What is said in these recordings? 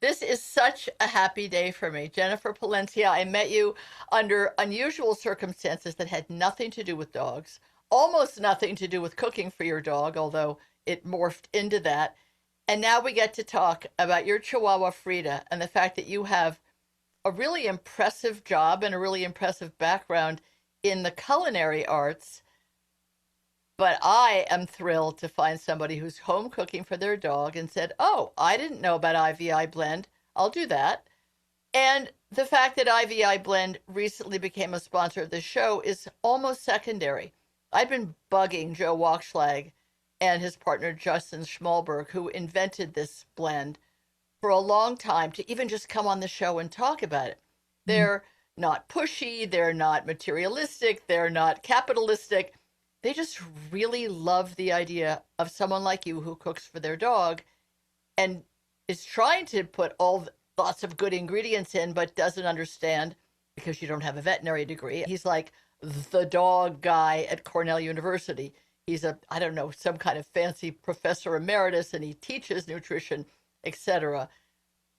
This is such a happy day for me. Jennifer Palencia, I met you under unusual circumstances that had nothing to do with dogs, almost nothing to do with cooking for your dog, although it morphed into that. And now we get to talk about your Chihuahua Frida and the fact that you have a really impressive job and a really impressive background in the culinary arts. But I am thrilled to find somebody who's home cooking for their dog and said, "Oh, I didn't know about IVI Blend. I'll do that." And the fact that IVI Blend recently became a sponsor of the show is almost secondary. I've been bugging Joe Walkschlag and his partner Justin Schmalberg, who invented this blend, for a long time to even just come on the show and talk about it. Mhm. They're not pushy, they're not materialistic, they're not capitalistic. They just really love the idea of someone like you who cooks for their dog and is trying to put lots of good ingredients in, but doesn't understand because you don't have a veterinary degree. He's like the dog guy at Cornell University. He's I don't know, some kind of fancy professor emeritus, and he teaches nutrition, etc.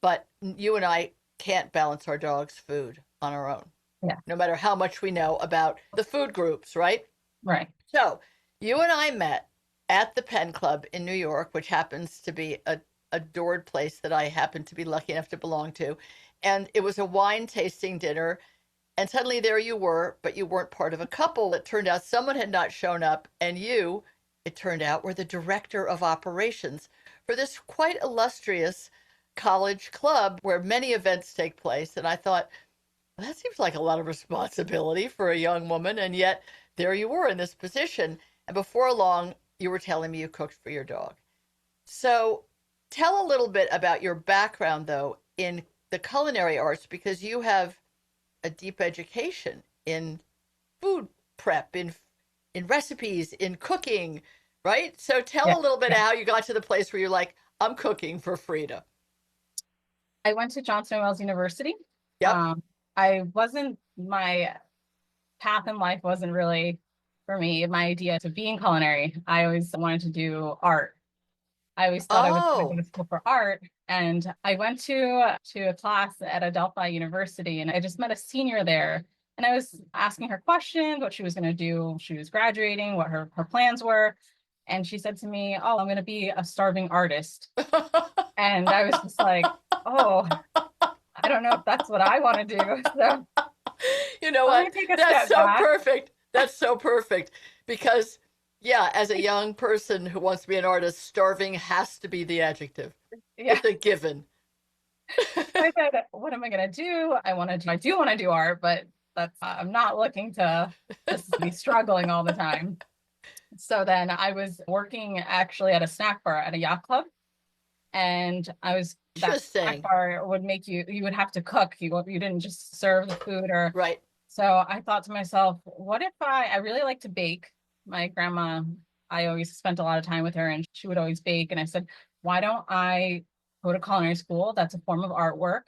But you and I can't balance our dog's food on our own, Yeah, no matter how much we know about the food groups, right? right. So you and I met at the Penn Club in New York, which happens to be a adored place that I happen to be lucky enough to belong to. And it was a wine tasting dinner. And suddenly there you were, but you weren't part of a couple. It turned out someone had not shown up, and you, it turned out, were the director of operations for this quite illustrious college club where many events take place. And I thought, well, that seems like a lot of responsibility for a young woman. And yet there you were in this position. And before long, you were telling me you cooked for your dog. So tell a little bit about your background, though, in the culinary arts, because you have a deep education in food prep, in recipes, in cooking, right? So Yeah, tell a little bit yeah. how you got to the place where you're like, I'm cooking for Frida. I went to Johnson and Wales University. Yep. I wasn't my path in life wasn't really for me. My idea to be in culinary, I always wanted to do art. I always thought I was going to go Oh, to school for art. And I went to a class at Adelphi University, and I just met a senior there. And I was asking her questions, what she was going to do. She was graduating, what her plans were. And she said to me, "Oh, I'm going to be a starving artist." And I was just like, "Oh, I don't know if that's what I want to do." So you know let what? me take a That's step so back. perfect. That's so perfect because, yeah, as a young person who wants to be an artist, starving has to be the adjective. Yeah. It's a given. I said, "What am I going to do? I do want to do art, but I'm not looking to just be struggling all the time." So then I was working actually at a snack bar at a yacht club. And that snack Interesting. bar would make you would have to cook. You didn't just serve the food or, Right. so I thought to myself, what if I really like to bake. My grandma, I always spent a lot of time with her and she would always bake. And I said, why don't I go to culinary school? That's a form of artwork.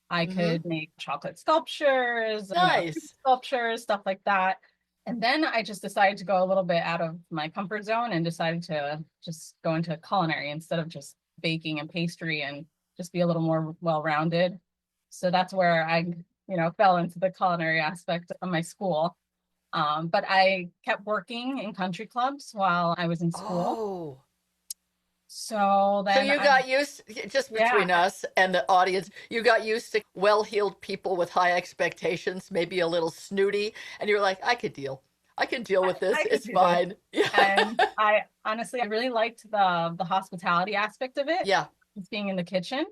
I Mm-hmm. could make chocolate sculptures, fruit Nice. sculptures, stuff like that. And then I just decided to go a little bit out of my comfort zone and decided to just go into culinary instead of just baking and pastry and just be a little more well-rounded. So that's where I, fell into the culinary aspect of my school. But I kept working in country clubs while I was in school. Oh. So So then you got used, just yeah, between us and the audience, you got used to well-heeled people with high expectations, maybe a little snooty, and you're like, I could deal. I can deal with this. I could It's do this. fine. Yeah. And I honestly, I really liked the hospitality aspect of it, Yeah. just being in the kitchen.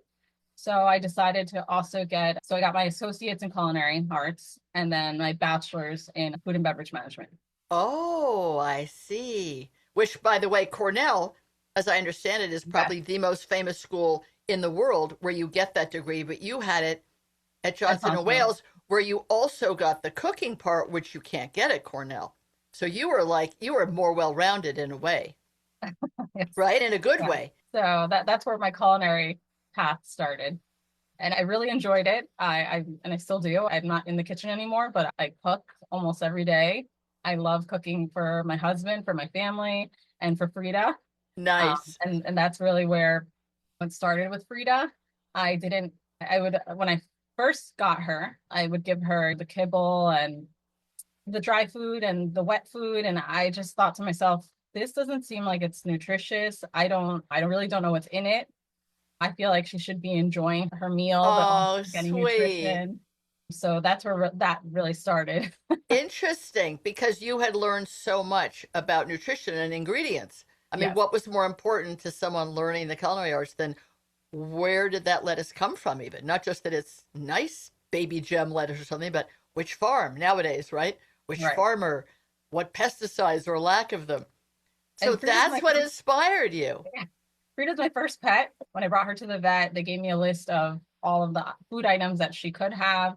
So I decided to also so I got my associates in culinary arts and then my bachelor's in food and beverage management. Oh, I see. Which, by the way, Cornell, as I understand it, is Yes, probably the most famous school in the world where you get that degree, but you had it at at Johnson and Johnson Wales. Wales, where you also got the cooking part, which you can't get at Cornell. So you were more well-rounded in a way, Yes. right? In a good Yeah. way. So that's where my culinary path started. And I really enjoyed it. I still do. I'm not in the kitchen anymore, but I cook almost every day. I love cooking for my husband, for my family, and for Frida. Nice. And that's really where it started with Frida. I didn't, I would, when I first got her, I would give her the kibble and the dry food and the wet food. And I just thought to myself, this doesn't seem like it's nutritious. I really don't know what's in it. I feel like she should be enjoying her meal, but also Oh, getting sweet. nutrition. So that's where that really started. Interesting, because you had learned so much about nutrition and ingredients. I mean, Yes. what was more important to someone learning the culinary arts than where did that lettuce come from, even? Not just that it's nice baby gem lettuce or something, but which farm nowadays, right? Which Right. farmer, what pesticides or lack of them. So And Frida's that's my what first, inspired you. yeah, Frida's my first pet. When I brought her to the vet, they gave me a list of all of the food items that she could have.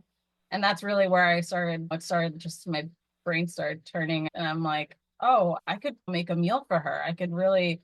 And that's really where it started just my brain started turning. And I'm like, oh, I could make a meal for her. I could really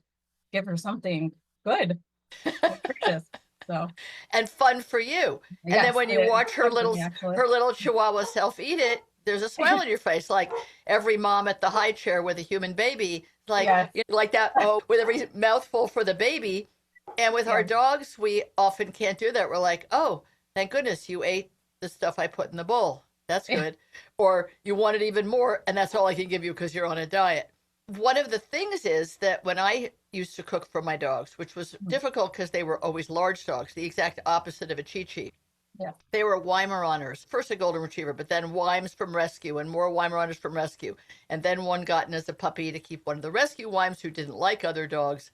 give her something good, nutritious. So And fun for you. And then yes, when you it's watch fun for me actually. her little Chihuahua self eat it, there's a smile on your face, like every mom at the high chair with a human baby, like Yes, like that. Oh, with every mouthful for the baby. And with our yes, dogs, we often can't do that. We're like, oh, thank goodness you ate the stuff I put in the bowl. That's good. Or you wanted even more, and that's all I can give you because you're on a diet. One of the things is that when I used to cook for my dogs, which was difficult because they were always large dogs, the exact opposite of a Chi-Chi. yes, They were Weimaraners, first a golden retriever, but then Weims from rescue and more Weimaraners from rescue. And then one gotten as a puppy to keep one of the rescue Weims who didn't like other dogs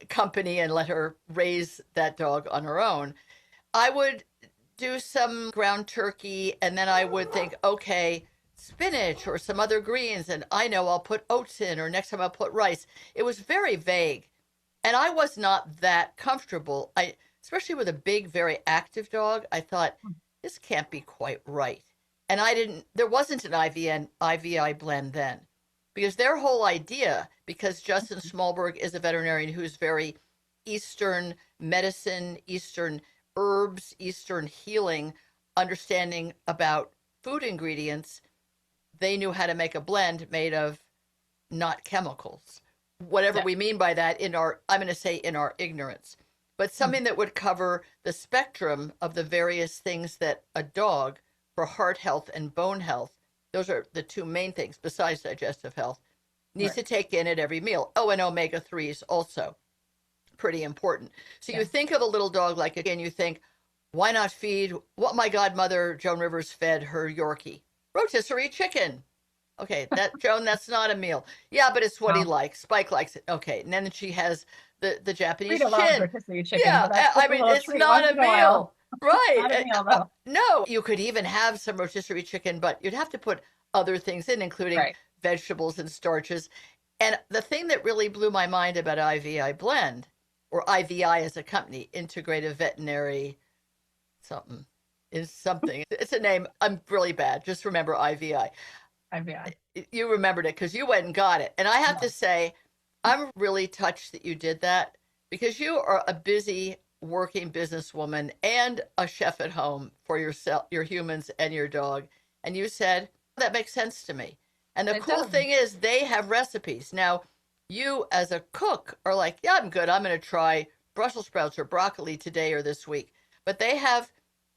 company and let her raise that dog on her own. I would do some ground turkey and then I would think, okay, spinach or some other greens, and I know I'll put oats in, or next time I'll put rice. It was very vague. And I was not that comfortable. Especially with a big, very active dog, I thought, this can't be quite right. And there wasn't an IVI blend then because their whole idea, because Justin Smallberg is a veterinarian who's very Eastern medicine, Eastern herbs, Eastern healing, understanding about food ingredients, they knew how to make a blend made of not chemicals. Whatever yeah, we mean by that I'm going to say in our ignorance, but something that would cover the spectrum of the various things that a dog for heart health and bone health, those are the two main things besides digestive health, needs right, to take in at every meal. Oh, and omega 3s also pretty important. So you yeah, think of a little dog like, again, you think, why not feed what my godmother Joan Rivers fed her Yorkie? Rotisserie chicken. Okay, that Joan, that's not a meal. Yeah, but it's what he no. likes. Spike likes it. Okay, and then she has the Japanese Frida loves chin. rotisserie chicken, Yeah, but that's I just a mean little it's treat not once a in a while. meal, right? Not a meal though. No, you could even have some rotisserie chicken, but you'd have to put other things in, including Right. vegetables and starches. And the thing that really blew my mind about IVI Blend, or IVI as a company, Integrative Veterinary something, is something. It's a name. I'm really bad. Just remember IVI. IVI. You remembered it because you went and got it. And I have to No. say, I'm really touched that you did that because you are a busy working businesswoman and a chef at home for yourself, your humans, and your dog. And you said, that makes sense to me. And the It cool does. thing is, they have recipes. Now, you as a cook are like, yeah, I'm good. I'm going to try Brussels sprouts or broccoli today or this week. But they have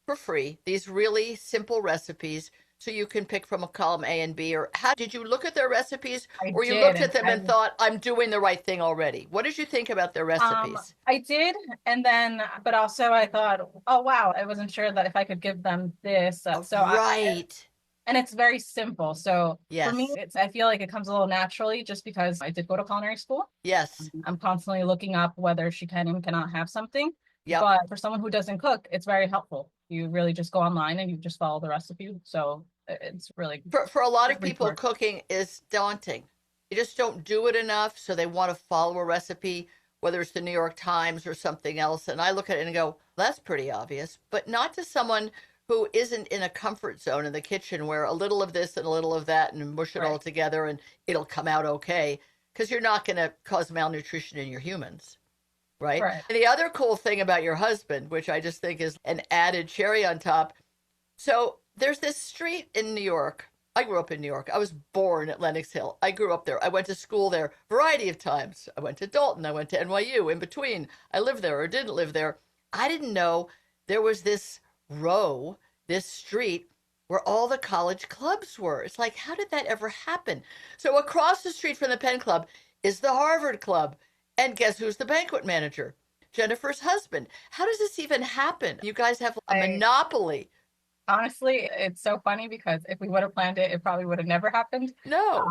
for free these really simple recipes so you can pick from a column A and B? Or how did you look at their recipes, I or you did, looked at and them and thought, I'm doing the right thing already? What did you think about their recipes? I did, and then, but also I thought, oh wow, I wasn't sure that if I could give them this. Right. And it's very simple. So for me, Yes. I feel like it comes a little naturally just because I did go to culinary school. Yes. I'm constantly looking up whether she can and cannot have something. Yep. But for someone who doesn't cook, it's very helpful. You really just go online and you just follow the recipe. So it's really For a lot good of people, resource. cooking is daunting. They just don't do it enough, so they want to follow a recipe, whether it's the New York Times or something else. And I look at it and go, that's pretty obvious, but not to someone who isn't in a comfort zone in the kitchen where a little of this and a little of that and mush it all Right. together and it'll come out okay. Because you're not going to cause malnutrition in your humans, right? Right. And the other cool thing about your husband, which I just think is an added cherry on top, so there's this street in New York. I grew up in New York. I was born at Lenox Hill. I grew up there. I went to school there a variety of times. I went to Dalton. I went to NYU. In between, I lived there or didn't live there. I didn't know there was this row, this street where all the college clubs were. It's like, how did that ever happen? So across the street from the Penn Club is the Harvard Club. And guess who's the banquet manager? Jennifer's husband. How does this even happen? You guys have a I monopoly. honestly, it's so funny because if we would have planned it, it probably would have never happened. No.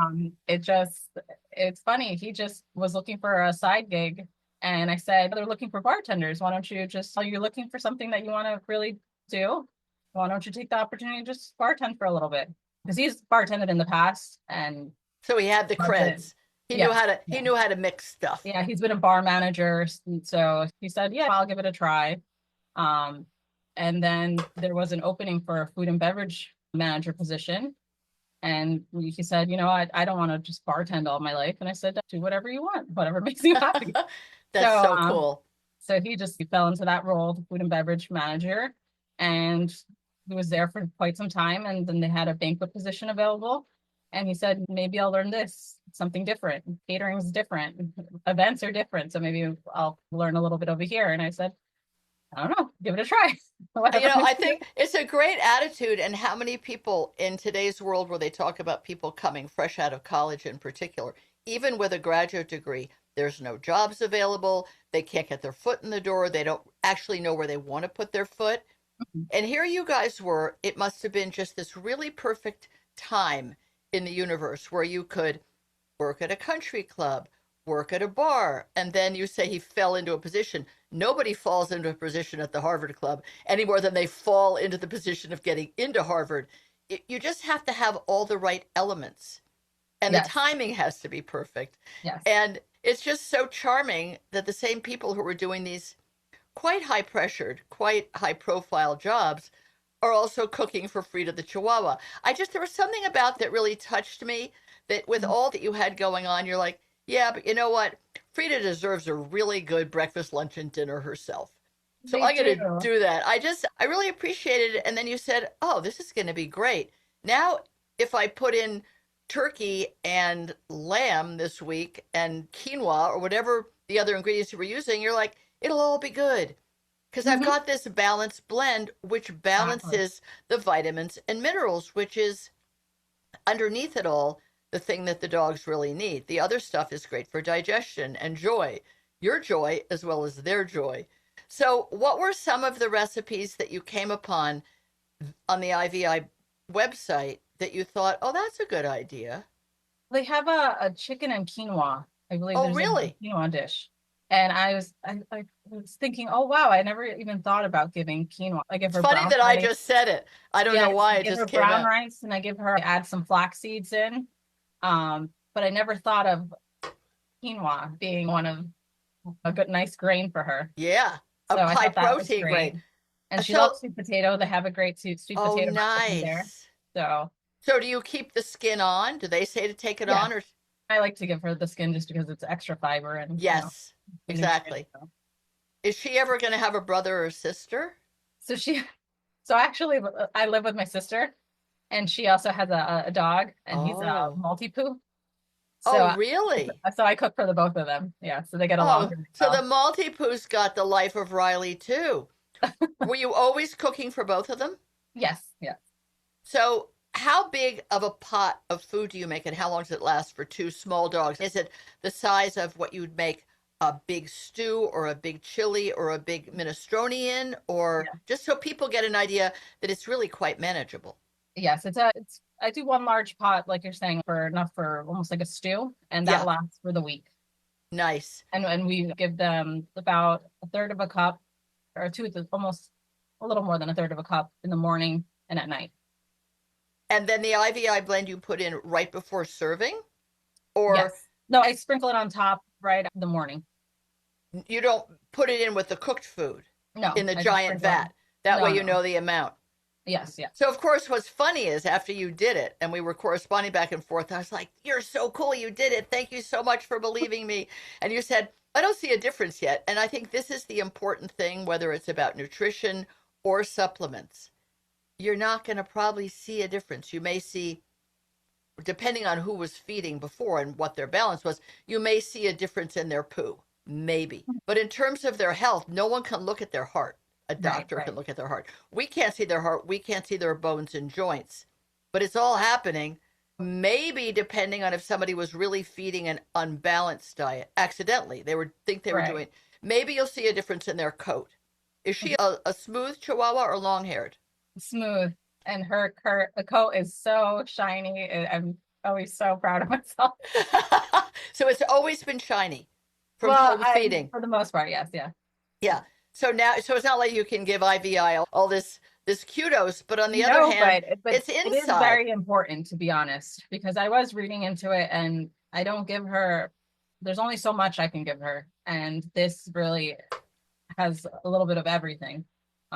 It just, it's funny. He just was looking for a side gig. And I said, they're looking for bartenders. Why don't you just, oh, you're looking for something that you want to really do? Why don't you take the opportunity to just bartend for a little bit? Because he's bartended in the past and So he had the loves it. creds. He knew Yeah. how to he Yeah. knew how to mix stuff. Yeah. He's been a bar manager. So he said, yeah, I'll give it a try. Um, and then there was an opening for a food and beverage manager position. And he said, you know, I don't want to just bartend all my life. And I said, do whatever you want, whatever makes you happy. That's So, so cool. so he fell into that role, the food and beverage manager, and he was there for quite some time. And then they had a banquet position available. And he said, maybe I'll learn this, something different. Catering is different. Events are different. So maybe I'll learn a little bit over here. And I said, I don't know, give it a try. You Whatever know, I makes you. think it's a great attitude. And how many people in today's world where they talk about people coming fresh out of college in particular, even with a graduate degree, there's no jobs available. They can't get their foot in the door. They don't actually know where they want to put their foot. And here you guys were. It must have been just this really perfect time in the universe where you could work at a country club, work at a bar, and then you say he fell into a position. Nobody falls into a position at the Harvard Club any more than they fall into the position of getting into Harvard. You just have to have all the right elements, and the Yes, timing has to be perfect. yes, And it's just so charming that the same people who were doing these quite high pressured, quite high profile jobs are also cooking for Frida the Chihuahua. There was something about that really touched me, that with all that you had going on, you're like, yeah, but you know what? Frida deserves a really good breakfast, lunch, and dinner herself. So they I'm going do. to do that. I really appreciated it. And then you said, oh, this is going to be great. Now, if I put in turkey and lamb this week and quinoa or whatever the other ingredients you were using, you're like, it'll all be good because I've Mhm. got this balanced blend, which Exactly. balances the vitamins and minerals, which is underneath it all the thing that the dogs really need. The other stuff is great for digestion and joy, your joy as well as their joy. So, what were some of the recipes that you came upon on the IVI website that you thought, oh, that's a good idea? They have a chicken and quinoa. I believe Oh, there's a really? quinoa dish. And I was thinking, oh wow, I never even thought about giving quinoa. I give It's her funny brown that I rice. just said it. I don't know Yes, why I it give just her came brown out. rice and I give her add some flax seeds in. But I never thought of quinoa being one of a good nice grain for her. Yeah, So a I high thought that was protein great. grain. And she loves So, sweet potato. They have a great sweet oh, potato recipe there. nice. So So, do you keep the skin on? Do they say to take it yeah, on, or I like to give her the skin just because it's extra fiber and yes, the nutrients. exactly. Is she ever going to have a brother or sister? So she, so actually, I live with my sister, and she also has a dog, and he's a Oh, multi-poo. oh, So, really? so I cook for the both of them. Yeah, so they get along Oh, really so the well. Maltipoo's got the life of Riley too. Were you always cooking for both of them? Yes, yes. So, how big of a pot of food do you make, and how long does it last for two small dogs? Is it the size of what you would make a big stew or a big chili or a big minestrone in, or Yeah. just so people get an idea that it's really quite manageable? Yes, it's I do one large pot, like you're saying, for enough for almost like a stew, and that Yeah, lasts for the week. nice. And we give them about a third of a cup, or almost a little more than a third of a cup in the morning and at night. And then the IVI blend you put in right before serving, or Yes. No, I sprinkle it on top right in the morning. you don't put it in with the cooked food No, in the I just giant sprinkle it. vat. That way No, you no. know the amount. Yes, yes. So, of course, what's funny is after you did it and we were corresponding back and forth, I was like, you're so cool. You did it. Thank you so much for believing me. And you said, I don't see a difference yet. And I think this is the important thing, whether it's about nutrition or supplements. You're not going to probably see a difference. You may see, depending on who was feeding before and what their balance was, you may see a difference in their poo. Maybe. But in terms of their health, no one can look at their heart. A Right, doctor right, can look at their heart. We can't see their heart. We can't see their bones and joints. But it's all happening. Maybe depending on if somebody was really feeding an unbalanced diet accidentally, they would think they were right. doing. Maybe you'll see a difference in their coat. Is she a smooth Chihuahua or long haired? Smooth. And her coat is so shiny. I'm always so proud of myself. So it's always been shiny from Well, home I feeding. for the most part, yes, yeah. Yeah. So now, so it's not like you can give IVI all this kudos, but on the other No, hand, but it's it is inside. very important to be honest, because I was reading into it and I don't give her, there's only so much I can give her. And this really has a little bit of everything.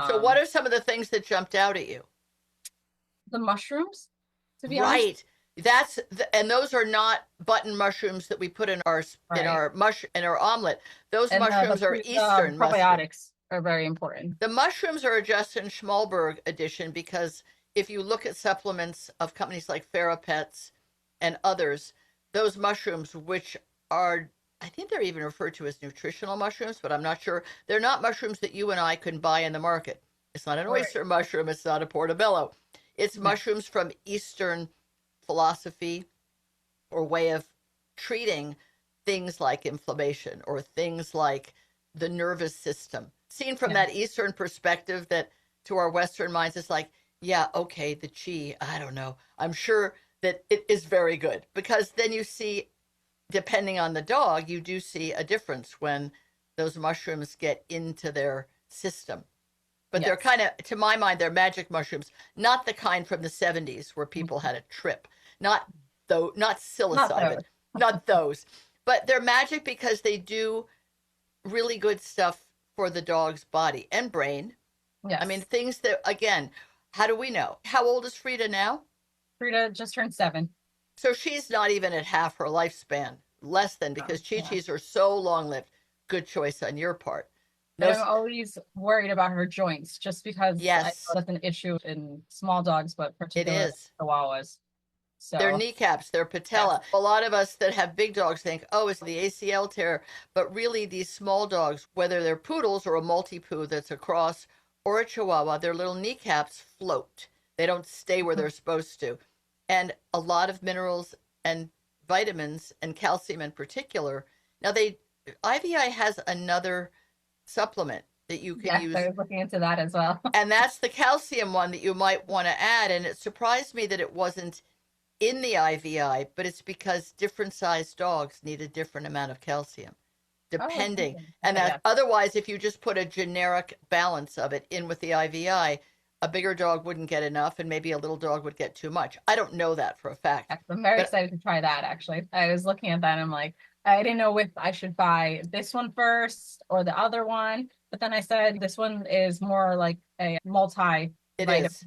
So what Um, are some of the things that jumped out at you? the mushrooms, to be honest. Right. And those are not button mushrooms that we put in our Right. in our omelet. Those And mushrooms are the Eastern mushroom. probiotics are very important. The mushrooms are a Justin Schmalberg edition because if you look at supplements of companies like Pets and others, those mushrooms, which are, I think they're even referred to as nutritional mushrooms, but I'm not sure. They're not mushrooms that you and I can buy in the market. It's not an Right. oyster mushroom. It's not a portobello. It's Yeah. mushrooms from Eastern philosophy or way of treating things like inflammation or things like the nervous system. Seen from Yeah. that Eastern perspective, that to our Western minds, it's like, yeah, okay, the chi, I don't know. I'm sure that it is very good because then you see, depending on the dog, you do see a difference when those mushrooms get into their system. But they're Yes. kind of, to my mind, they're magic mushrooms, not the kind from the 70s where people had a trip, not though, not Not psilocybin, those. not those, but they're magic because they do really good stuff for the dog's body and brain. I mean, Yes. things that, again, how do we know? How old is Frida now? Frida just turned 7. So she's not even at half her lifespan, less than, because Yeah. Chi-Chis are so long lived. Good choice on your part. But No, I'm always worried about her joints just because I know yes, that's an issue in small dogs, but it particularly is. Chihuahuas. Their So, kneecaps, their yes. patella. A lot of us that have big dogs think, oh, it's the ACL tear. But really, these small dogs, whether they're poodles or a multi-poo that's a cross or a Chihuahua, their little kneecaps float. They don't stay where they're supposed to. And a lot of minerals and vitamins and calcium in particular. Now, IVI has another supplement that you can Yes, I use, was looking into that as well. and that's the calcium one that you might want to add. And it surprised me that it wasn't in the IVI, but it's because different sized dogs need a different amount of calcium, Oh, depending. interesting. And Okay, that yeah. otherwise, if you just put a generic balance of it in with the IVI, a bigger dog wouldn't get enough, and maybe a little dog would get too much. I don't know that for a fact, Yes, I'm very but excited to try that actually. I was looking at that and I'm like, I didn't know if I should buy this one first or the other one. But then I said this one is more like a it multi-vitamin. is.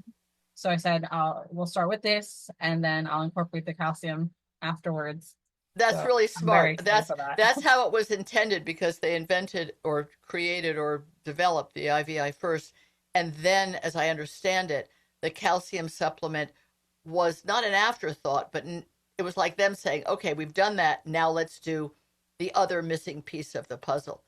So I said, we'll start with this and then I'll incorporate the calcium afterwards. That's So really I'm very smart. excited for that. That's how it was intended because they invented or created or developed the IVI first, and then, as I understand it, the calcium supplement was not an afterthought, but it was like them saying, "Okay, we've done that. Now let's do the other missing piece of the puzzle."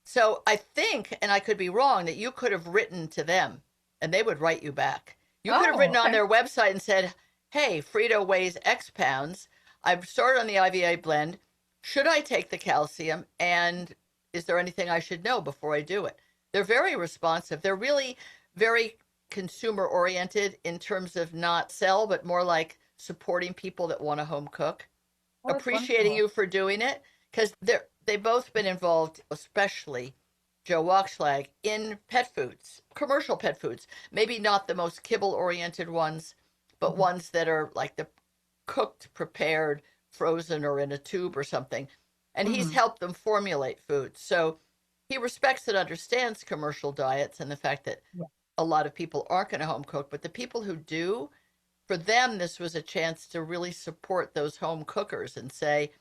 So I think, and I could be wrong, that you could have written to them, and they would write you back. You could have Oh, written on okay. their website and said, "Hey, Frito weighs X pounds. I've started on the IVA blend. Should I take the calcium? And is there anything I should know before I do it?" They're very responsive. They're really very consumer oriented in terms of not sell, but more like supporting people that want to home cook, Oh, that's appreciating wonderful. you for doing it because they've both been involved, especially Joe Walkschlag, in pet foods, commercial pet foods. Maybe not the most kibble oriented ones, but Mhm. ones that are like the cooked, prepared, frozen, or in a tube or something. And he's Mhm. helped them formulate foods. So he respects and understands commercial diets and the fact that Yeah. a lot of people aren't going to home cook, but the people who do, for them, this was a chance to really support those home cookers and say,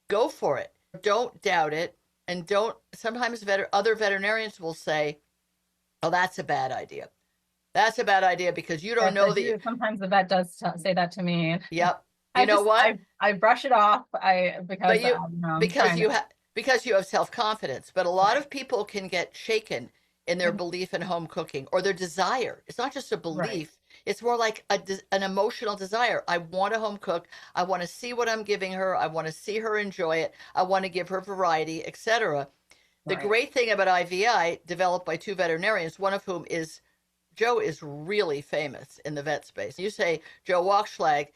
go for it. Don't doubt it. And don't, sometimes other veterinarians will say, oh, that's a bad idea. That's a bad idea because you don't Yes, know that. sometimes the vet does say that to me. Yep. You I know just what? I brush it off. But Because you, I'm because trying to. because you have self-confidence. But a lot Right. of people can get shaken in their Mhm. belief in home cooking or their desire. It's not just a Right. belief, it's more like an emotional desire. I want a home cook. I want to see what I'm giving her. I want to see her enjoy it. I want to give her variety, etc. The Right. great thing about IVI, developed by two veterinarians, one of whom is Joe, is really famous in the vet space. You say Joe Walkschlag,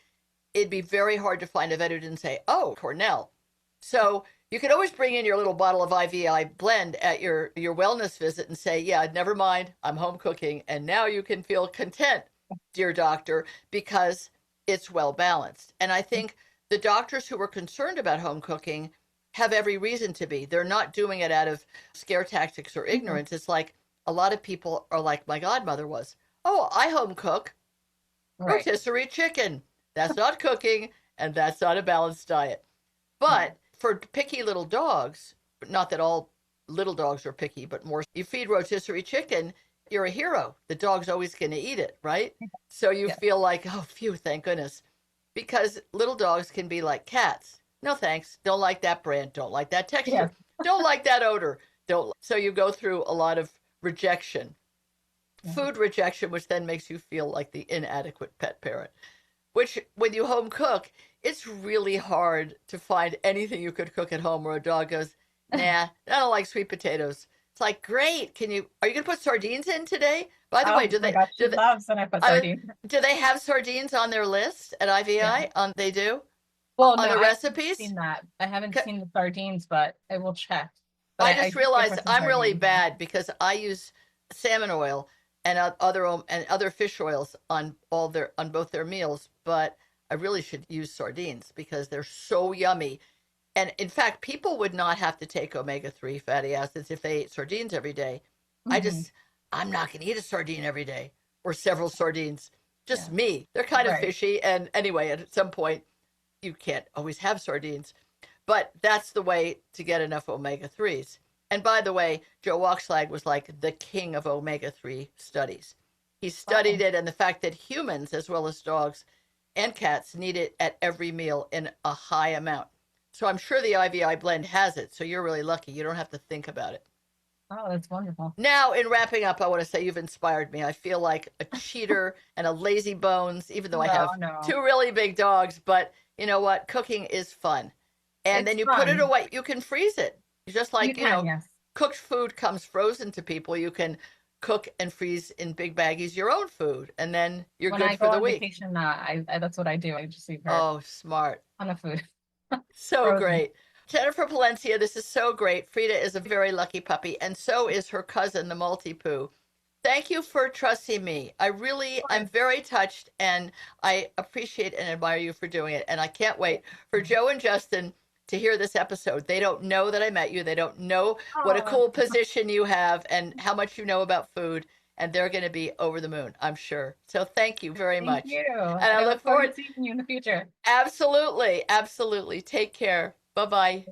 it'd be very hard to find a vet who didn't say, "Oh, Cornell." So you could always bring in your little bottle of IVI blend at your wellness visit and say, "Yeah, never mind, I'm home cooking, and now you can feel content, dear doctor, because it's well balanced." And I think the doctors who were concerned about home cooking have every reason to be. They're not doing it out of scare tactics or Mhm. ignorance. It's like a lot of people are like my godmother was. "Oh, I home cook Right. rotisserie chicken." That's not cooking, and that's not a balanced diet. No. But for picky little dogs, not that all little dogs are picky, but more, you feed rotisserie chicken, you're a hero. The dog's always going to eat it, right? So you Yeah. feel like, oh, phew, thank goodness. Because little dogs can be like cats. No thanks. Don't like that brand. Don't like that Yes. texture. Don't like that odor. Don't. So you go through a lot of rejection, Mhm. food rejection, which then makes you feel like the inadequate pet parent. Which, when you home cook, it's really hard to find anything you could cook at home where a dog goes, "Nah, I don't like sweet potatoes." It's like, great. Are you gonna put sardines in today? By the way, Oh my gosh, she loves when I put I, sardines. do they have sardines on their list at Yeah. IVI? They do Well, on no, the I haven't recipes. seen that. I haven't seen the sardines, but I will check. But I I just did give her realized some I'm really sardines. Yeah. bad because I use salmon oil and other fish oils on both their meals, but I really should use sardines because they're so yummy. And in fact, people would not have to take omega-3 fatty acids if they ate sardines every day. I Hmm. just I'm not going to eat a sardine every day or several sardines. Just Yeah. me. They're kind of Right. fishy, and anyway, at some point you can't always have sardines. But that's the way to get enough omega 3s. And by the way, Joe Walkslag was like the king of omega 3 studies. He studied Oh, it and the fact that humans, as well as dogs and cats, need it at every meal in a high amount. So I'm sure the IVI blend has it. So you're really lucky. You don't have to think about it. oh, that's wonderful. Now, in wrapping up, I want to say you've inspired me. I feel like a cheater and a lazy bones, even though I No, have no. two really big dogs. But you know what? Cooking is fun. And It's then you put it fun. away. You can freeze it. Just You like, can, yes. cooked food comes frozen to people. You can cook and freeze in big baggies your own food, and then you're When good I go for the on week. vacation, I that's what I do. I just leave her Oh, smart. on the food So frozen. great. Jennifer Palencia, this is so great. Frida is a very lucky puppy, and so is her cousin, the Maltipoo. Thank you for trusting me. Of I'm course. very touched, and I appreciate and admire you for doing it. And I can't wait for Joe and Justin to hear this episode. They don't know that I met you. They don't know what a Oh, cool position you have and how much you know about food. And they're going to be over the moon, I'm sure. So thank you very thank much. you. And And I I look look forward to forward. seeing you in the future. Absolutely. Absolutely. Take care. Bye bye.